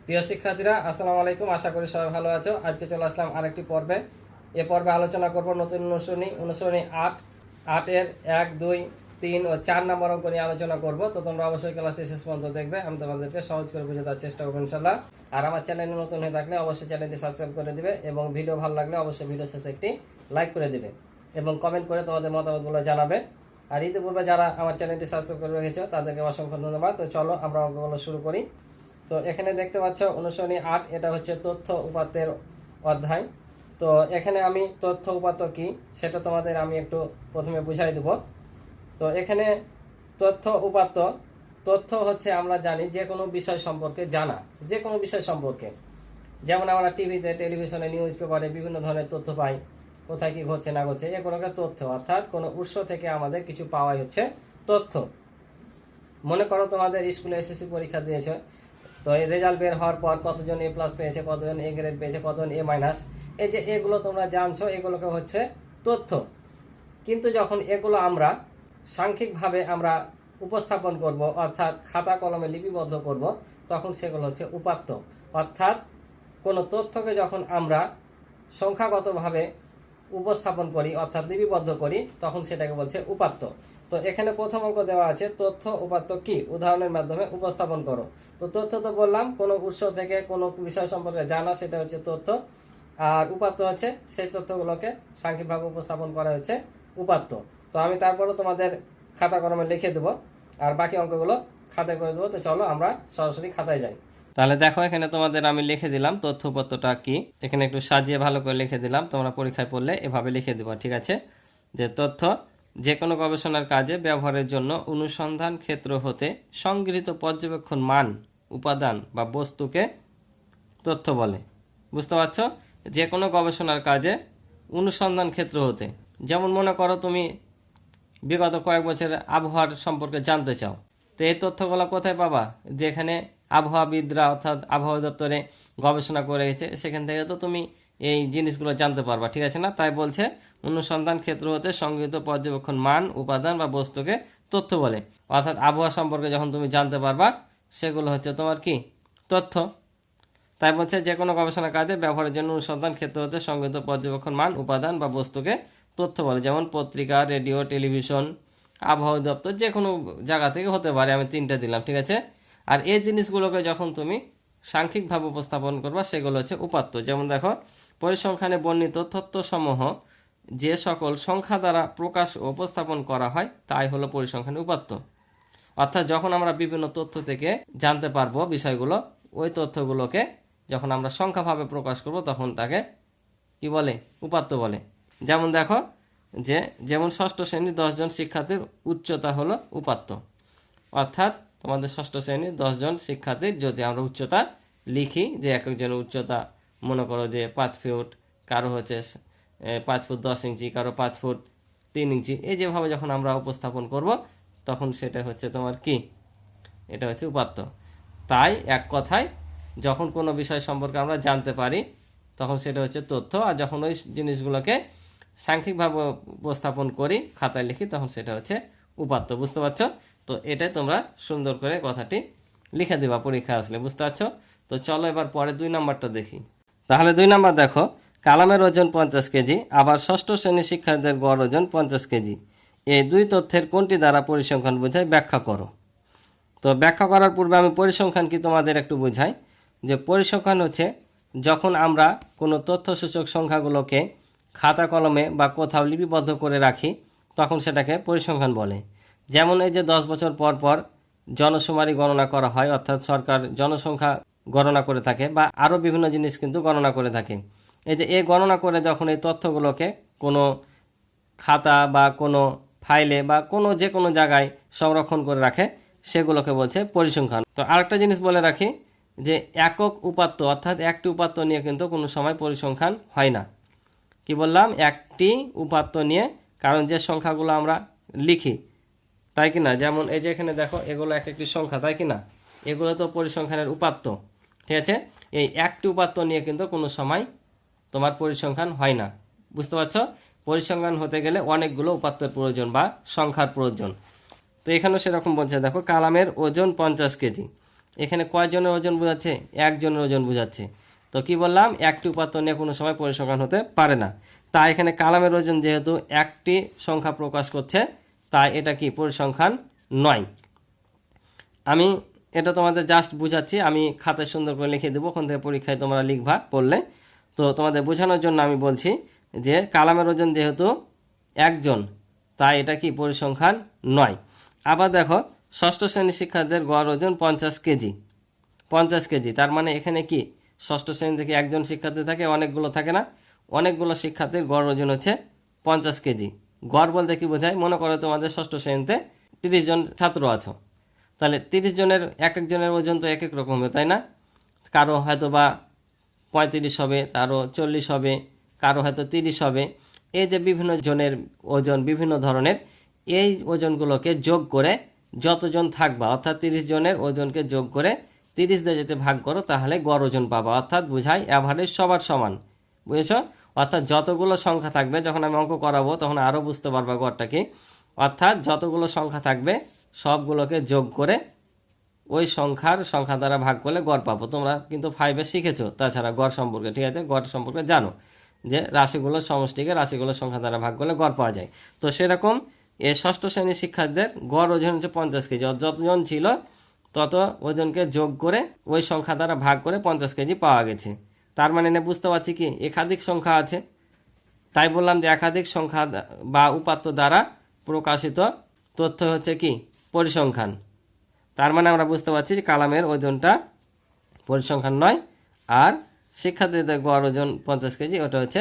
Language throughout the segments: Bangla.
প্রিয় শিক্ষার্থীরা, আসসালামু আলাইকুম। আশা করি সবাই ভালো আছো। আজকে চলে আসলাম আরেকটি পর্বে। এ পর্বে আলোচনা করব নতুন অনুসরণী 8 এর 1, 2, 3 ও 4 নম্বর অঙ্ক নিয়ে আলোচনা করব। তো তোমরা অবশ্যই ক্লাসটি শেষ পর্যন্ত দেখবে। আমি তোমাদেরকে সহজ করে বুঝে দেওয়ার চেষ্টা করবো ইনশাল্লাহ। আর আমার চ্যানেলে নতুন হয়ে থাকলে অবশ্যই চ্যানেলটি সাবস্ক্রাইব করে দিবে এবং ভিডিও ভালো লাগলে অবশ্যই ভিডিও শেষে একটি লাইক করে দিবে এবং কমেন্ট করে তোমাদের মতামতগুলো জানাবে। আর ইতিপূর্বে যারা আমার চ্যানেলটি সাবস্ক্রাইব করে রেখেছো তাদেরকে অসংখ্য ধন্যবাদ। তো চলো আমরা অঙ্কগুলো শুরু করি। তো এখানে দেখতে পাচ্ছ অনুসরণী 8, এটা হচ্ছে তথ্য উপাত্তের অধ্যায়। তো এখানে আমি তথ্য উপাত্ত কি সেটা তোমাদের আমি একটু প্রথমে বুঝাই দেব। তো এখানে তথ্য উপাত্ত, তথ্য হচ্ছে আমরা জানি যে কোনো বিষয় সম্পর্কে জানা, যে কোনো বিষয় সম্পর্কে। যেমন আমরা টিভিতে, টেলিভিশনে, নিউজ পেপারে বিভিন্ন ধরনের তথ্য পাই, কোথায় কি ঘটছে না ঘটছে, এগুলোকে তথ্য, অর্থাৎ কোনো উৎস থেকে আমাদের কিছু পাওয়াই হচ্ছে তথ্য। মনে করো তোমাদের স্কুলে এসএসসি পরীক্ষা দিয়েছে, তো এই রেজাল্ট বের হওয়ার পর কতজন A+ পেয়েছে, কতজন A গ্রেড পেয়েছে, কতজন A-, এই যে এগুলো তোমরা জানছো, এগুলোকে হচ্ছে তথ্য। কিন্তু যখন এগুলো আমরা সাংখ্যিকভাবে আমরা উপস্থাপন করব, অর্থাৎ খাতা কলমে লিপিবদ্ধ করব, তখন সেগুলো হচ্ছে উপাত্ত। অর্থাৎ কোনো তথ্যকে যখন আমরা সংখ্যাগতভাবে উপস্থাপন করি, অর্থাৎ লিপিবদ্ধ করি, তখন সেটাকে বলছে উপাত্ত। তো এখানে প্রথম অঙ্ক দেওয়া আছে তথ্য উপাত্ত কি, উদাহরণের মাধ্যমে উপস্থাপন করো। তো তথ্য তো বললাম কোনো উৎস থেকে কোনো বিষয় সম্পর্কে জানা, সেটা হচ্ছে তথ্য। আর উপাত্ত হচ্ছে সেই তথ্যগুলোকে সাংখ্যিকভাবে উপস্থাপন করা হচ্ছে উপাত্ত। তো আমি তারপরও তোমাদের খাতা কলমে লিখে দেবো আর বাকি অঙ্কগুলো খাতায় করে দেবো। তো চলো আমরা সরাসরি খাতায় যাই। তাহলে দেখো, এখানে তোমাদের আমি লিখে দিলাম তথ্য উপাত্তটা কি। এখানে একটু সাজিয়ে ভালো করে লিখে দিলাম, তোমরা পরীক্ষায় পড়লে এভাবে লিখে দেবো, ঠিক আছে? যে তথ্য যে কোনো গবেষণার কাজে ব্যবহারের জন্য অনুসন্ধান ক্ষেত্র হতে সংগৃহীত পর্যবেক্ষণ মান, উপাদান বা বস্তুকে তথ্য বলে। বুঝতে পারছো? যে কোনো গবেষণার কাজে অনুসন্ধান ক্ষেত্র হতে, যেমন মনে করো তুমি বিগত কয়েক বছরের আবহাওয়ার সম্পর্কে জানতে চাও, তো এই তথ্যগুলো কোথায় পাবা? যেখানে আবহাওয়াবিদরা অর্থাৎ আবহাওয়া দপ্তরে গবেষণা করে গেছে, সেখান থেকে তো তুমি এই জিনিসগুলো জানতে পারবা, ঠিক আছে না? তাই বলছে অনুসন্ধান ক্ষেত্র হতে সংগৃহীত পর্যবেক্ষণ মান, উপাদান বা বস্তুকে তথ্য বলে। অর্থাৎ আবহাওয়া সম্পর্কে যখন তুমি জানতে পারবা, সেগুলো হচ্ছে তোমার কি? তথ্য। তাই বলছে যে কোনো গবেষণা কাজে ব্যবহারের জন্য অনুসন্ধান ক্ষেত্র হতে সংগৃহীত পর্যবেক্ষণ মান, উপাদান বা বস্তুকে তথ্য বলে। যেমন পত্রিকা, রেডিও, টেলিভিশন, আবহাওয়া দপ্তর, যে কোনো জায়গা থেকে হতে পারে। আমি 3টা দিলাম, ঠিক আছে? আর এই জিনিসগুলোকে যখন তুমি সাংখ্যিকভাবে উপস্থাপন করবা, সেগুলো হচ্ছে উপাত্ত। যেমন দেখো, পরিসংখ্যানে বর্ণিত তথ্যসমূহ যে সকল সংখ্যা দ্বারা প্রকাশ ও উপস্থাপন করা হয়, তাই হলো পরিসংখ্যানের উপাত্ত। অর্থাৎ যখন আমরা বিভিন্ন তথ্য থেকে জানতে পারবো বিষয়গুলো, ওই তথ্যগুলোকে যখন আমরা সংখ্যাভাবে প্রকাশ করব, তখন তাকে কি বলে? উপাত্ত বলে। যেমন দেখো, যেমন ষষ্ঠ শ্রেণীর 10 জন শিক্ষার্থীর উচ্চতা হলো উপাত্ত। অর্থাৎ তোমাদের ষষ্ঠ শ্রেণীর 10 জন শিক্ষার্থীর যদি আমরা উচ্চতা লিখি, যে এক একজনের উচ্চতা মনে করো যে 5 ফুট, কারো হচ্ছে 5 ফুট 10 ইঞ্চি, কারো 5 ফুট 3 ইঞ্চি, এই যেভাবে যখন আমরা উপস্থাপন করব, তখন সেটা হচ্ছে তোমার কি? এটা হচ্ছে উপাত্ত। তাই এক কথায় যখন কোনো বিষয় সম্পর্কে আমরা জানতে পারি, তখন সেটা হচ্ছে তথ্য। আর যখন ওই জিনিসগুলোকে সাংখ্যিকভাবে উপস্থাপন করি, খাতায় লিখি, তখন সেটা হচ্ছে উপাত্ত। বুঝতে পারছো? তো এটাই তোমরা সুন্দর করে কথাটি লিখে দেবা পরীক্ষা আসলে। বুঝতে পারছো? তো চলো এবার পরে 2 নম্বরটা দেখি। তাহলে 2 নম্বর দেখো, কালামের ওজন 50 কেজি, আবার ষষ্ঠ শ্রেণীর শিক্ষার্থীদের গড় ওজন 50 কেজি। এই দুই তথ্যের কোনটি দ্বারা পরিসংখ্যান বোঝায়, ব্যাখ্যা করো। তো ব্যাখ্যা করার পূর্বে আমি পরিসংখ্যান কি তোমাদের একটু বোঝাই। যে পরিসংখ্যান হচ্ছে যখন আমরা কোনো তথ্যসূচক সংখ্যাগুলোকে খাতা কলমে বা কোথাও লিপিবদ্ধ করে রাখি, তখন সেটাকে পরিসংখ্যান বলে। যেমন এই যে 10 বছর পর পর জনশুমারি গণনা করা হয়, অর্থাৎ সরকার জনসংখ্যা গণনা করে থাকে, বা আরও বিভিন্ন জিনিস কিন্তু গণনা করে থাকে। এই যে এই গণনা করে যখন এই তথ্যগুলোকে কোনো খাতা বা কোনো ফাইলে বা যে কোনো জায়গায় সংরক্ষণ করে রাখে, সেগুলোকে বলছে পরিসংখ্যান। তো আরেকটা জিনিস বলে রাখি, যে একক উপাত্ত অর্থাৎ একটি উপাত্ত নিয়ে কিন্তু কোনো সময় পরিসংখ্যান হয় না। কি বললাম? একটি উপাত্ত নিয়ে, কারণ যে সংখ্যাগুলো আমরা লিখি, তাই কি না? যেমন এই যে এখানে দেখো, এগুলো এক একটি সংখ্যা, তাই কি না? এগুলো তো পরিসংখ্যানের উপাত্ত, ঠিক আছে? এই একটি উপাত্ত নিয়ে কিন্তু কোনো সময় তোমার পরিসংখ্যান হয় না। বুঝতে পারছো? পরিসংখ্যান হতে গেলে অনেকগুলো উপাত্তের প্রয়োজন বা সংখ্যার প্রয়োজন। তো এখানেও সেরকম বলছে, দেখো কালামের ওজন 50 কেজি। এখানে কয়জনের ওজন বোঝাচ্ছে? একজনের ওজন বোঝাচ্ছে। তো কি বললাম, একটি উপাত্ত নিয়ে কোনো সময় পরিসংখ্যান হতে পারে না। তাই এখানে কালামের ওজন যেহেতু একটি সংখ্যা প্রকাশ করছে, তাই এটা কি পরিসংখ্যান নয়। আমি এটা তোমাদের জাস্ট বুঝাচ্ছি, আমি খাতায় সুন্দর করে লিখে দেবো, ওখান থেকে পরীক্ষায় তোমরা লিখবা পড়লে। তো তোমাদের বোঝানোর জন্য আমি বলছি যে কালামের ওজন যেহেতু একজন, তাই এটা কি পরিসংখ্যান নয়। আবার দেখো, ষষ্ঠ শ্রেণীর শিক্ষার্থীদের গড় ওজন 50 কেজি। 50 কেজি, তার মানে এখানে কি ষষ্ঠ শ্রেণী থেকে একজন শিক্ষার্থী থাকে, অনেকগুলো থাকে না? অনেকগুলো শিক্ষার্থীর গড় ওজন হচ্ছে 50 কেজি। গড় বলতে কি বোঝায়? মনে করো তোমাদের ষষ্ঠ শ্রেণীতে 30 জন ছাত্র আছো, তাহলে 30 জনের এক একজনের ওজন তো এক এক রকম হবে, তাই না? কারো হয়তো বা 35 হবে, কারো 40 হবে, কারো হয়তো 30 হবে। এই যে বিভিন্ন জনের ওজন বিভিন্ন ধরনের, এই ওজনগুলোকে যোগ করে যতজন থাকবা, অর্থাৎ 30 জনের ওজনকে যোগ করে 30 দিয়ে যেতে ভাগ করো, তাহলে গড় ওজন পাবা। অর্থাৎ বোঝায় অ্যাভারেজ সবার সমান, বুঝেছ? অর্থাৎ যতগুলো সংখ্যা থাকবে, যখন আমি অঙ্ক করাবো তখন আরও বুঝতে পারবা গড়টা কি। অর্থাৎ যতগুলো সংখ্যা থাকবে সবগুলোকে যোগ করে ওই সংখ্যা দ্বারা ভাগ করলে গড় পাবো। তোমরা কিন্তু 5-এ শিখেছো তাছাড়া গড় সম্পর্কে, ঠিক আছে? গড় সম্পর্কে জানো যে রাশিগুলোর সমষ্টিকে রাশিগুলোর সংখ্যা দ্বারা ভাগ করলে গড় পাওয়া যায়। তো সেরকম এই ষষ্ঠ শ্রেণীর শিক্ষার্থীদের গড় ওজন হচ্ছে 50 কেজি। যতজন ছিল তত ওজনকে যোগ করে ওই সংখ্যা দ্বারা ভাগ করে 50 কেজি পাওয়া গেছে। তার মানে বুঝতে পারছি কি একাধিক সংখ্যা আছে, তাই বললাম যে একাধিক সংখ্যা বা উপাত্ত দ্বারা প্রকাশিত তথ্য হচ্ছে কি পরিসংখ্যান। তার মানে আমরা বুঝতে পারছি যে কালামের ওজনটা পরিসংখ্যান নয়, আর শিক্ষার্থীদের গড় ওজন 50 কেজি, ওটা হচ্ছে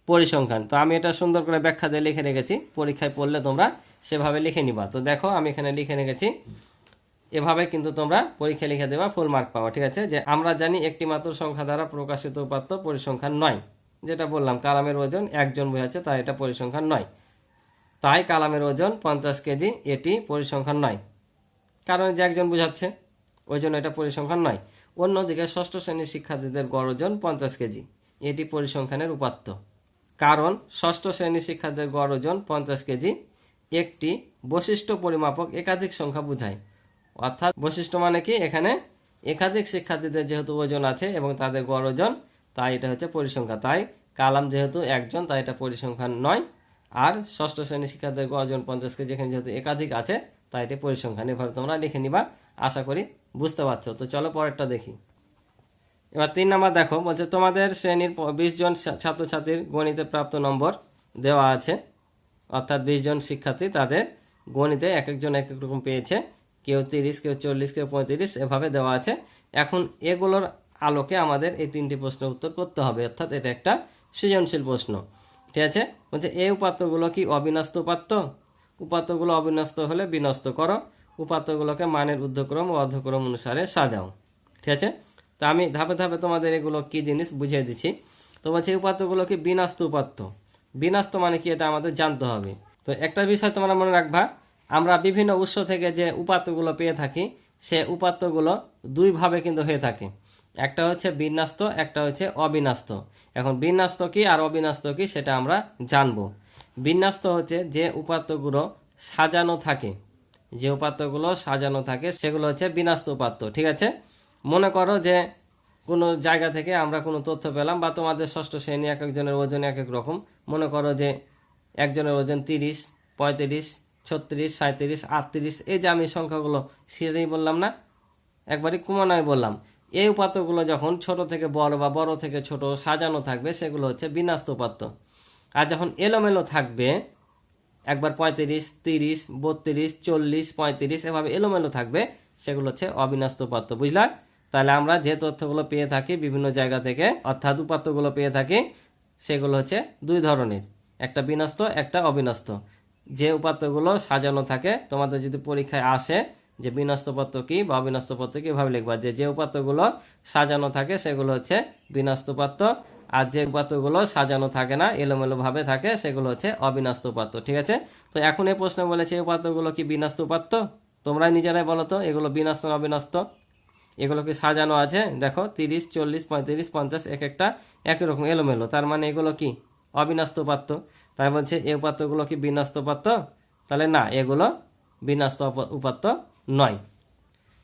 পরিসংখ্যান। তো আমি এটা সুন্দর করে ব্যাখ্যা দিয়ে লিখে রেখেছি, পরীক্ষায় পড়লে তোমরা সেভাবে লিখে নিবা। তো দেখো আমি এখানে লিখে রেখেছি, এভাবে কিন্তু তোমরা পরীক্ষা লিখে দেবা, ফুল মার্ক পাওয়া, ঠিক আছে? যে আমরা জানি একটি মাত্র সংখ্যা দ্বারা প্রকাশিত উপাত্ত পরিসংখ্যান নয়, যেটা বললাম কালামের ওজন একজন বোঝাচ্ছে, তাই এটা পরিসংখ্যান নয়। তাই কালামের ওজন 50 কেজি, এটি পরিসংখ্যান নয়, কারণ যে একজন বোঝাচ্ছে, ওই জন্য এটা পরিসংখ্যান নয়। অন্যদিকে ষষ্ঠ শ্রেণীর শিক্ষার্থীদের গড় ওজন 50 কেজি, এটি পরিসংখ্যানের উপাত্ত, কারণ ষষ্ঠ শ্রেণীর শিক্ষার্থীদের গড় ওজন 50 কেজি একটি বৈশিষ্ট্য পরিমাপক একাধিক সংখ্যা বোঝায়। অর্থাৎ বৈশিষ্ট্য মানে কি, এখানে একাধিক শিক্ষার্থীদের যেহেতু ওজন আছে এবং তাদের গড় ওজন, তাই এটা হচ্ছে পরিসংখ্যা। তাই কালাম যেহেতু একজন, তাই এটা পরিসংখ্যান নয়। আর ষষ্ঠ শ্রেণীর শিক্ষার্থীদের গড় ওজন 50 কেজি, এখানে যেহেতু একাধিক আছে, তাই এটি পরিসংখ্যান। এভাবে তোমরা লিখে নিবা, আশা করি বুঝতে পারছো। তো চলো পরেরটা দেখি। এবার 3 নাম্বার দেখো, বলছে তোমাদের শ্রেণীর 20 জন ছাত্রছাত্রীর গণিতে প্রাপ্ত নম্বর দেওয়া আছে। অর্থাৎ 20 জন শিক্ষার্থী, তাদের গণিতে এক একজন এক এক রকম পেয়েছে, কেউ 30, কেউ 40, কেউ 35, এভাবে দেওয়া আছে। এখন এগুলোর আলোকে আমাদের এই 3টি প্রশ্নের উত্তর করতে হবে, অর্থাৎ এটা একটা সৃজনশীল প্রশ্ন, ঠিক আছে? বলছে এই উপাত্তগুলো কি অবিন্যস্ত উপাত্ত? উপাত্তগুলো অবিন্যস্ত হলে বিন্যস্ত করো, উপাত্তগুলোকে মানের ঊর্ধ্বক্রম ও অর্ধক্রম অনুসারে সাজাও, ঠিক আছে? তো আমি ধাপে ধাপে তোমাদের এগুলো কি জিনিস বুঝিয়ে দিচ্ছি। তো বলছে এই উপাত্তগুলো কি বিন্যস্ত উপাত্ত। বিন্যস্ত মানে কি, এটা আমাদের জানতে হবে। তো একটা বিষয় তোমরা মনে রাখবা, আমরা বিভিন্ন উৎস থেকে যে উপাত্তগুলো পেয়ে থাকি, সে উপাত্তগুলো দুইভাবে কিন্তু হয়ে থাকে, একটা হচ্ছে বিন্যস্ত, একটা হচ্ছে অবিন্যস্ত। এখন বিন্যস্ত কি আর অবিন্যস্ত কি সেটা আমরা জানবো। বিন্যস্ত হচ্ছে যে উপাত্তগুলো সাজানো থাকে, যে উপাত্তগুলো সাজানো থাকে সেগুলো হচ্ছে বিন্যস্ত উপাত্ত, ঠিক আছে? মনে করো যে কোনো জায়গা থেকে আমরা কোনো তথ্য পেলাম, বা তোমাদের ষষ্ঠ শ্রেণী এক একজনের ওজন এক এক রকম। মনে করো যে একজনের ওজন 30, 35, 36, 37, 38, এই যে আমি সংখ্যাগুলো সেটাই বললাম না, একবারই ক্রমান্বয়ে বললাম। এই উপাত্তগুলো যখন ছোট থেকে বড় বা বড় থেকে ছোট সাজানো থাকবে, সেগুলো হচ্ছে বিন্যস্ত উপাত্ত। আর যখন এলোমেলো থাকবে, একবার 35, 30, 32, 40, 35 এভাবে এলোমেলো থাকবে, সেগুলো হচ্ছে অবিন্যস্ত উপাত্ত, বুঝলা? তাহলে আমরা যে তথ্যগুলো পেয়ে থাকি বিভিন্ন জায়গা থেকে, অর্থাৎ উপাত্তগুলো পেয়ে থাকি, সেগুলো হচ্ছে দুই ধরনের, একটা বিন্যস্ত, একটা অবিন্যস্ত। যে উপাত্তগুলো সাজানো থাকে, তোমাদের যদি পরীক্ষায় আসে যে বিন্যস্ত উপাত্ত কি বা অবিন্যস্ত উপাত্ত কি, এভাবে লিখবা যে যে উপাত্তগুলো সাজানো থাকে সেগুলো হচ্ছে বিন্যস্ত উপাত্ত, আর যে উপাত্তগুলো সাজানো থাকে না, এলোমেলো ভাবে থাকে, সেগুলো হচ্ছে অবিন্যস্ত উপাত্ত, ঠিক আছে? তো এখন এই প্রশ্ন বলেছে এই উপাত্তগুলো কি বিন্যস্ত উপাত্ত? তোমরা নিজেরাই বলো তো, এগুলো বিন্যস্ত না অবিন্যস্ত? এগুলো কি সাজানো আছে? দেখো 30, 40, 35, 50 এক একটা একই রকম এলোমেলো, তার মানে এগুলো কি অবিন্যস্ত উপাত্ত। তাই বলছে এই উপাত্তগুলো কি বিন্যস্ত উপাত্ত? তাহলে না, এগুলো বিন্যস্ত উপাত্ত নয়।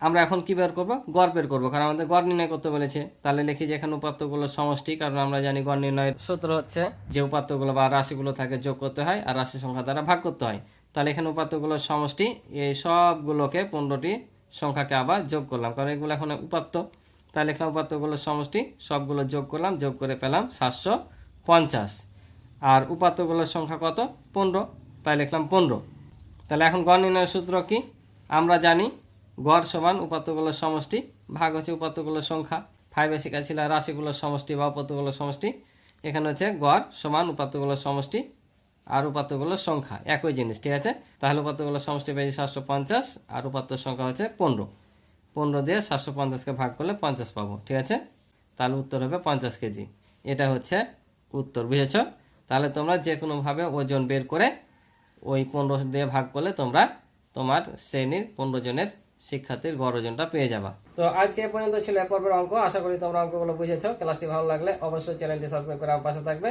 আমরা এখন কি বের করব, গড় বের করবো, কারণ আমাদের গড় নির্ণয় করতে বলেছে। তাহলে লিখি যে এখানে উপাত্তগুলোর সমষ্টি, কারণ আমরা জানি গড় নির্ণয়ের সূত্র হচ্ছে যে উপাত্তগুলো বা রাশিগুলো থাকে যোগ করতে হয় আর রাশি সংখ্যা দ্বারা ভাগ করতে হয়। তাহলে এখানে উপাত্তগুলোর সমষ্টি, এই সবগুলোকে 15টি সংখ্যাকে আবার যোগ করলাম, কারণ এগুলো এখন উপাত্ত। তাহলে লিখলাম উপাত্তগুলোর সমষ্টি, সবগুলো যোগ করলাম, যোগ করে পেলাম 750। আর উপাত্তগুলোর সংখ্যা কত, 15, তাই লিখলাম 15। তাহলে এখন গড় নির্ণয়ের সূত্র কি, আমরা জানি গড় সমান উপাত্তগুলোর সমষ্টি ভাগ হচ্ছে উপাত্তগুলোর সংখ্যা। 5 এ শেখা ছিল রাশিগুলোর সমষ্টি বা উপাত্তগুলোর সমষ্টি, এখানে হচ্ছে গড় সমান উপাত্তগুলোর সমষ্টি আর উপাত্তগুলোর সংখ্যা একই জিনিস, ঠিক আছে। তাহলে উপাত্তগুলোর সমষ্টি পেয়েছি 750 আর উপাত্তর সংখ্যা হচ্ছে 15। 15 দিয়ে 750কে ভাগ করলে 50 পাবো, ঠিক আছে। তাহলে উত্তর হবে 50 কেজি। এটা হচ্ছে উত্তর, বুঝেছ। তাহলে তোমরা যে কোনোভাবে ওজন বের করে ওই 15 দিয়ে ভাগ করলে তোমরা তোমার শ্রেণীর 15 জনের শিক্ষার্থীর গড় ওজনটা পেয়ে যাবা। তো আজকে এ পর্যন্ত ছিল এ পর্বের অঙ্ক। আশা করি তোমরা অঙ্কগুলো বুঝেছো। ক্লাসটি ভালো লাগলে অবশ্যই চ্যানেলটি সাবস্ক্রাইব করে আমার পাশে থাকবে,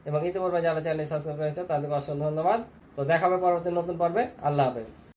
এবং ইতিপূর্বে যারা চ্যানেলটি সাবস্ক্রাইব করেছো তাদেরকে অসংখ্য ধন্যবাদ। তো দেখা হবে পরবর্তী নতুন পর্বে। আল্লাহ হাফেজ।